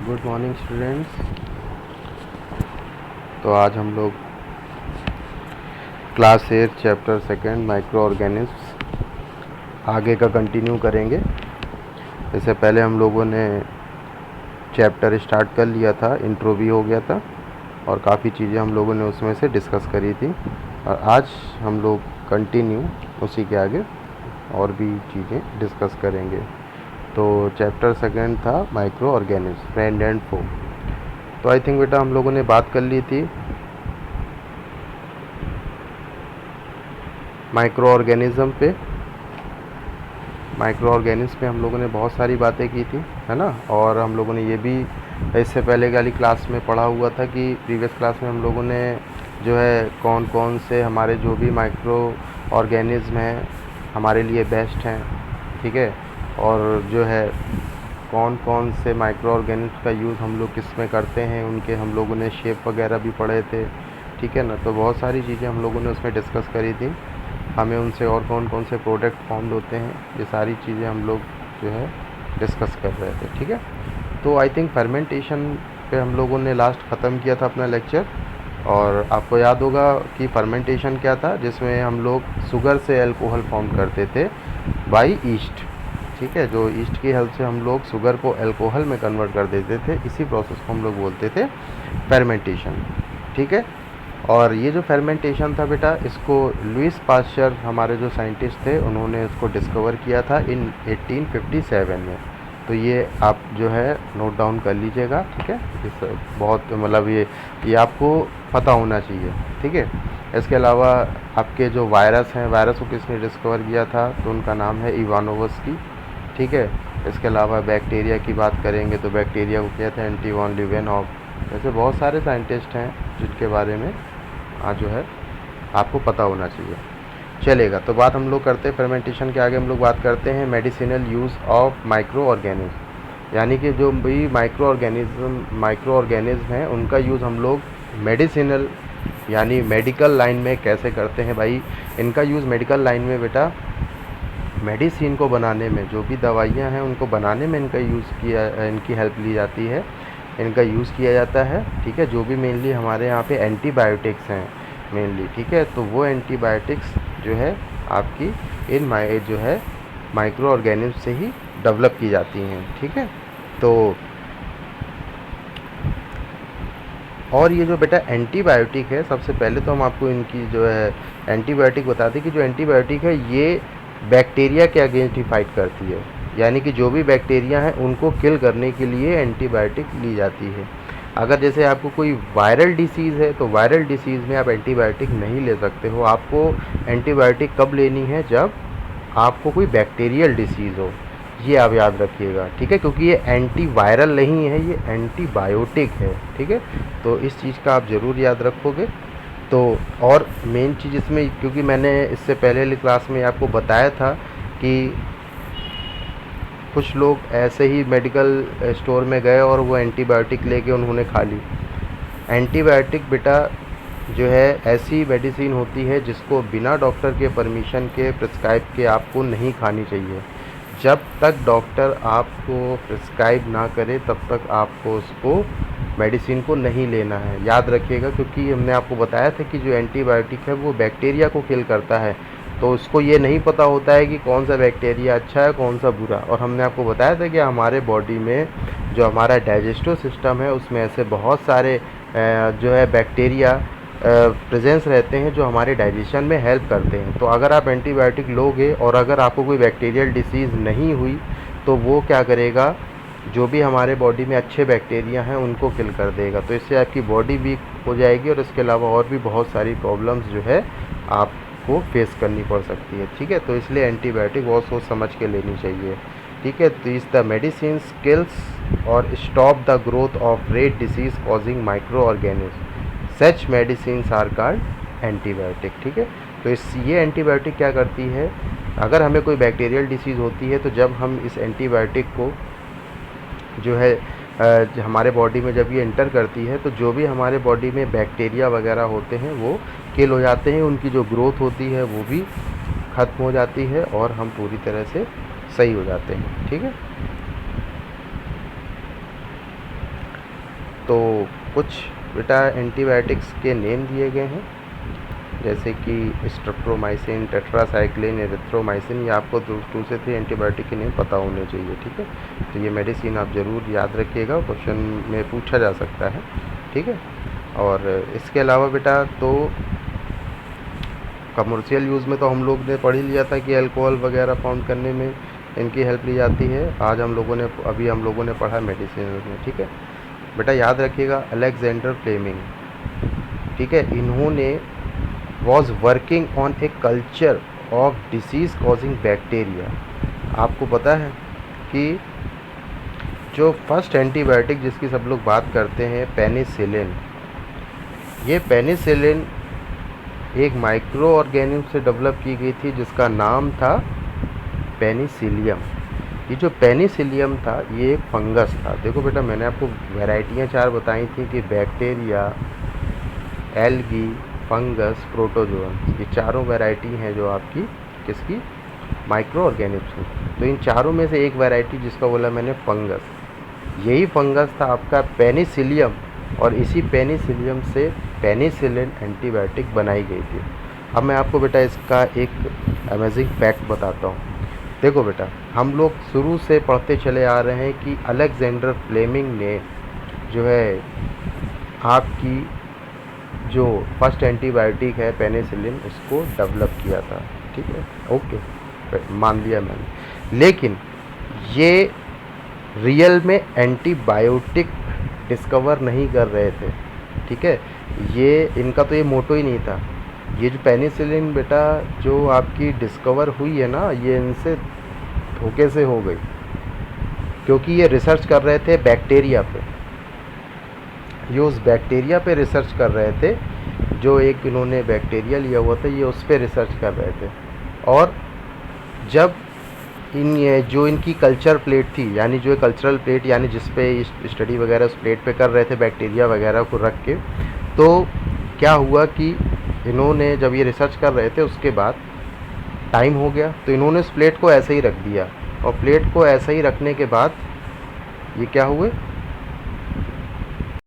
Good morning students. तो आज हम लोग class 8 chapter second micro organism आगे का कंटिन्यू करेंगे। इससे पहले हम लोगों ने चैप्टर स्टार्ट कर लिया था, इंट्रो भी हो गया था और काफ़ी चीज़ें हम लोगों ने उसमें से डिस्कस करी थी। और आज हम लोग कंटिन्यू उसी के आगे और भी चीज़ें डिस्कस करेंगे। तो चैप्टर सेकंड था माइक्रो ऑर्गेनिज्म, फ्रेंड एंड फो। तो आई थिंक बेटा हम लोगों ने बात कर ली थी माइक्रो ऑर्गेनिज्म पे। माइक्रो ऑर्गेनिज्म पे हम लोगों ने बहुत सारी बातें की थी, है ना। और हम लोगों ने ये भी इससे पहले वाली क्लास में पढ़ा हुआ था कि प्रीवियस क्लास में हम लोगों ने जो है कौन कौन से हमारे जो भी माइक्रो ऑर्गेनिज्म हैं हमारे लिए बेस्ट हैं, ठीक है। और जो है कौन कौन से माइक्रो ऑर्गेनिज्म का यूज़ हम लोग किस में करते हैं, उनके हम लोगों ने शेप वगैरह भी पढ़े थे, ठीक है ना। तो बहुत सारी चीज़ें हम लोगों ने उसमें डिस्कस करी थी। हमें उनसे और कौन कौन से प्रोडक्ट फॉर्म्ड होते हैं, ये सारी चीज़ें हम लोग जो है डिस्कस कर रहे थे, ठीक है। तो आई थिंक फर्मेंटेशन पे हम लोगों ने लास्ट ख़त्म किया था अपना लेक्चर। और आपको याद होगा कि फर्मेंटेशन क्या था, जिसमें हम लोग शुगर से अल्कोहल फॉर्म करते थे बाई ईस्ट, ठीक है। जो ईस्ट की हेल्प से हम लोग शुगर को अल्कोहल में कन्वर्ट कर देते थे, इसी प्रोसेस को हम लोग बोलते थे फर्मेंटेशन, ठीक है। और ये जो फर्मेंटेशन था बेटा, इसको लुइस पास्चर हमारे जो साइंटिस्ट थे उन्होंने इसको डिस्कवर किया था इन 1857 में। तो ये आप जो है नोट डाउन कर लीजिएगा, ठीक है। इस बहुत मतलब ये आपको पता होना चाहिए, ठीक है। इसके अलावा आपके जो वायरस हैं, वायरस को किसने डिस्कवर किया था, तो उनका नाम है इवानोवस्की, ठीक है। इसके अलावा बैक्टीरिया की बात करेंगे तो बैक्टीरिया को कहते हैं एंटी वॉन लिवेनहॉफ। ऐसे बहुत सारे साइंटिस्ट हैं जिनके बारे में आज जो है आपको पता होना चाहिए, चलेगा। तो बात हम लोग करते हैं फर्मेंटेशन के आगे, हम लोग बात करते हैं medicinal use of micro organism. यानी कि जो भी माइक्रो ऑर्गेनिज्म हैं उनका यूज़ हम लोग मेडिसिनल यानी मेडिकल लाइन में कैसे करते हैं भाई। इनका यूज़ मेडिकल लाइन में बेटा मेडिसिन को बनाने में, जो भी दवाइयाँ हैं उनको बनाने में इनका यूज़ किया, इनकी हेल्प ली जाती है, इनका यूज़ किया जाता है, ठीक है। जो भी मेनली हमारे यहाँ पे एंटीबायोटिक्स हैं मेनली, ठीक है। तो वो एंटीबायोटिक्स जो है आपकी इन जो है माइक्रो ऑर्गेनिज्म से ही डेवलप की जाती हैं, ठीक है। तो और ये जो बेटा एंटीबायोटिक है, सबसे पहले तो हम आपको इनकी जो है एंटीबायोटिक बताते हैं कि जो एंटीबायोटिक है ये बैक्टीरिया के अगेंस्ट ही फाइट करती है। यानी कि जो भी बैक्टीरिया हैं उनको किल करने के लिए एंटीबायोटिक ली जाती है। अगर जैसे आपको कोई वायरल डिसीज़ है तो वायरल डिसीज़ में आप एंटीबायोटिक नहीं ले सकते हो। आपको एंटीबायोटिक कब लेनी है, जब आपको कोई बैक्टीरियल डिसीज़ हो, ये आप याद रखिएगा, ठीक है। क्योंकि ये एंटी वायरल नहीं है, ये एंटीबायोटिक है, ठीक है। तो इस चीज़ का आप ज़रूर याद रखोगे। तो और मेन चीज़ इसमें, क्योंकि मैंने इससे पहले वाली क्लास में आपको बताया था कि कुछ लोग ऐसे ही मेडिकल स्टोर में गए और वो एंटीबायोटिक लेके उन्होंने खा ली। एंटीबायोटिक बेटा जो है ऐसी मेडिसिन होती है जिसको बिना डॉक्टर के परमिशन के प्रिस्क्राइब के आपको नहीं खानी चाहिए। जब तक डॉक्टर आपको प्रिस्क्राइब ना करे तब तक आपको उसको मेडिसिन को नहीं लेना है, याद रखिएगा। क्योंकि हमने आपको बताया था कि जो एंटीबायोटिक है वो बैक्टीरिया को किल करता है, तो उसको ये नहीं पता होता है कि कौन सा बैक्टीरिया अच्छा है कौन सा बुरा। और हमने आपको बताया था कि हमारे बॉडी में जो हमारा डाइजेस्टिव सिस्टम है उसमें ऐसे बहुत सारे जो है बैक्टीरिया प्रेजेंस रहते हैं जो हमारे डाइजेशन में हेल्प करते हैं। तो अगर आप एंटीबायोटिक लोगे और अगर आपको कोई बैक्टीरियल डिसीज़ नहीं हुई तो वो क्या करेगा, जो भी हमारे बॉडी में अच्छे बैक्टीरिया हैं उनको किल कर देगा। तो इससे आपकी बॉडी वीक हो जाएगी और इसके अलावा और भी बहुत सारी प्रॉब्लम्स जो है आपको फेस करनी पड़ सकती है, ठीक है। तो इसलिए एंटीबायोटिक बहुत सोच समझ के लेनी चाहिए, ठीक है। तो इस द मेडिसिन किल्स और stop the growth of red disease causing microorganism, such medicine are called antibiotic, ठीक है। तो ये एंटीबायोटिक क्या करती है, अगर हमें कोई बैक्टीरियल डिसीज़ होती है तो जब हम इस एंटीबायोटिक को जो है हमारे बॉडी में जब ये इंटर करती है तो जो भी हमारे बॉडी में बैक्टीरिया वगैरह होते हैं वो किल हो जाते हैं, उनकी जो ग्रोथ होती है वो भी ख़त्म हो जाती है और हम पूरी तरह से सही हो जाते हैं, ठीक है। तो कुछ बेटा एंटीबायोटिक्स के नेम दिए गए हैं, जैसे कि स्ट्रेप्टोमाइसिन, टेट्रासाइक्लिन, एरिथ्रोमाइसिन। ये आपको 2 से 3 एंटीबायोटिक के नेम पता होने चाहिए, ठीक है। तो ये मेडिसिन आप ज़रूर याद रखिएगा, क्वेश्चन में पूछा जा सकता है, ठीक है। और इसके अलावा बेटा तो कमर्शियल यूज़ में तो हम लोग ने पढ़ ही लिया था कि अल्कोहल वगैरह फाउंड करने में इनकी हेल्प ली जाती है। आज हम लोगों ने पढ़ा मेडिसिन में, ठीक है। बेटा याद रखिएगा अलेक्जेंडर फ्लेमिंग, ठीक है, इन्होंने was working on a culture of disease causing bacteria. आपको पता है कि जो फर्स्ट एंटीबायोटिक जिसकी सब लोग बात करते हैं पेनिसिलिन, ये पेनिसिलिन एक माइक्रो ऑर्गेनिज्म से डेवलप की गई थी जिसका नाम था पेनिसिलियम। ये जो पेनिसिलियम था ये एक फंगस था। देखो बेटा मैंने आपको वैरायटियाँ 4 बताई थी कि बैक्टीरिया, एल्गी, फंगस, प्रोटोजोअन, ये चारों वैरायटी हैं जो आपकी किसकी, माइक्रो ऑर्गेनिज्म की। तो इन चारों में से एक वैरायटी जिसका बोला मैंने फंगस, यही फंगस था आपका पेनिसिलियम, और इसी पेनिसिलियम से पेनिसिलिन एंटीबायोटिक बनाई गई थी। अब मैं आपको बेटा इसका एक अमेजिंग फैक्ट बताता हूँ। देखो बेटा हम लोग शुरू से पढ़ते चले आ रहे हैं कि अलेक्जेंडर फ्लेमिंग ने जो है आपकी जो फर्स्ट एंटीबायोटिक है पेनिसिलिन उसको डेवलप किया था, ठीक है, ओके, मान लिया मैंने। लेकिन ये रियल में एंटीबायोटिक डिस्कवर नहीं कर रहे थे, ठीक है, ये इनका तो ये मोटो ही नहीं था। ये जो पेनिसिलिन बेटा जो आपकी डिस्कवर हुई है ना, ये इनसे धोखे से हो गई, क्योंकि ये रिसर्च कर रहे थे बैक्टीरिया पे। ये उस बैक्टीरिया पे रिसर्च कर रहे थे, जो एक इन्होंने बैक्टीरिया लिया हुआ था, ये उस पर रिसर्च कर रहे थे। और जब जो इनकी कल्चर प्लेट थी, यानी जो कल्चरल प्लेट यानी जिस पे स्टडी वगैरह उस प्लेट पे कर रहे थे बैक्टीरिया वगैरह को रख के, तो क्या हुआ कि इन्होंने जब ये रिसर्च कर रहे थे उसके बाद टाइम हो गया, तो इन्होंने उस प्लेट को ऐसे ही रख दिया, और प्लेट को ऐसे ही रखने के बाद ये क्या हुए,